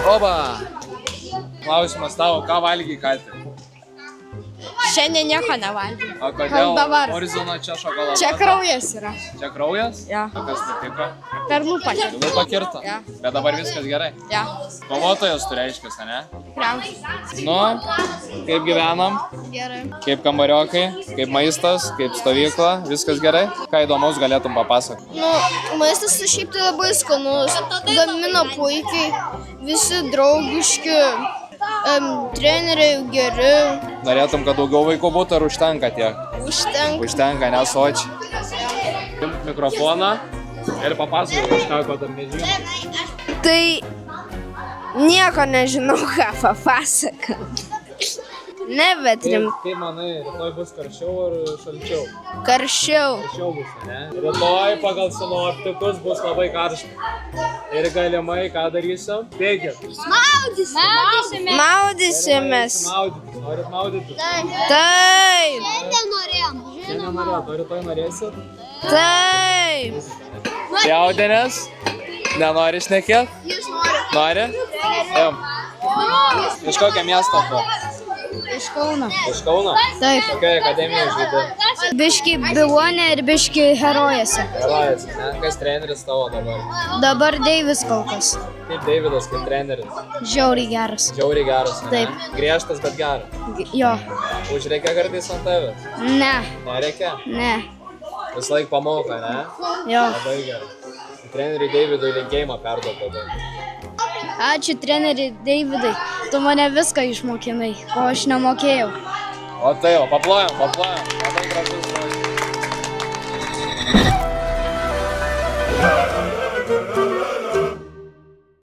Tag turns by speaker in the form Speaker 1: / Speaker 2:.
Speaker 1: Oba. Klausimas tavo, ką valgy ką tik?
Speaker 2: Šiandien nieko nevalgiau.
Speaker 1: O kodėl
Speaker 2: dabar.
Speaker 1: Horizono čia šokoladas?
Speaker 2: Čia kraujas yra.
Speaker 1: Čia kraujas?
Speaker 2: Ja.
Speaker 1: O kas nutiko?
Speaker 2: Per lūpą.
Speaker 1: Lūpa kirto?
Speaker 2: Ja.
Speaker 1: Bet dabar viskas gerai?
Speaker 2: Ja.
Speaker 1: Kovotojas tu reiškias, ne?
Speaker 2: Tikriausiai.
Speaker 1: Nu, kaip gyvenam?
Speaker 2: Gerai.
Speaker 1: Kaip kambariokai? Kaip maistas? Kaip stovykla? Viskas gerai? Ką įdomaus galėtum papasakoti?
Speaker 2: Nu, maistas šiaip tai labai skanus. Gamina puikiai. Visi draugiški. Treneriai geri.
Speaker 1: Norėtum, kad daugiau vaikų būtų ar užtenka tiek?
Speaker 2: Užtenka.
Speaker 1: Užtenka, nesočiai. Imk mikrofoną ir papasakok kažką, ko dar nežinau.
Speaker 2: Tai nieko nežinau, ką papasakot. Ne, bet
Speaker 1: Kaip manai, rytoj bus karščiau ar šalčiau?
Speaker 2: karščiau.
Speaker 1: Karščiau bus, ne? Rytoj pagal sinoptikus bus labai karšta. Ir galimai ką darysim? Bėgit.
Speaker 2: Maudysimės.
Speaker 1: Maudytis. Norit maudytis?
Speaker 2: Taip.
Speaker 1: Šiandien norėjot, o rytoj norėsit?
Speaker 2: Taip.
Speaker 1: Jaudinės? Nenori šnekėt? Nori? Jum. Iš kokio miesto tu?
Speaker 2: Iš Kauno.
Speaker 1: Iš Kauno?
Speaker 2: Taip.
Speaker 1: Kokia akademija žaidė?
Speaker 2: Biški Bilonė ir biški Herojose.
Speaker 1: Herojus, ne? Kas treneris tavo dabar?
Speaker 2: Dabar Deivis kol kas.
Speaker 1: Kaip Deividas, kaip treneris?
Speaker 2: Žiauriai geras.
Speaker 1: Žiauriai geras, ne?
Speaker 2: Taip.
Speaker 1: Griežtas, bet geras.
Speaker 2: Jo.
Speaker 1: Užreikia kartais ant tavęs?
Speaker 2: Ne.
Speaker 1: Nereikia?
Speaker 2: Ne.
Speaker 1: Vis laik pamoka, ne?
Speaker 2: Jo.
Speaker 1: Labai gerai. Treneriui Deividui linkėjimą perduok tada.
Speaker 2: Ačiū treneri Deividai. Tu mane viską išmokinai, ko aš nemokėjau.
Speaker 1: O tai jau, paplojam. Labai gražus žodis.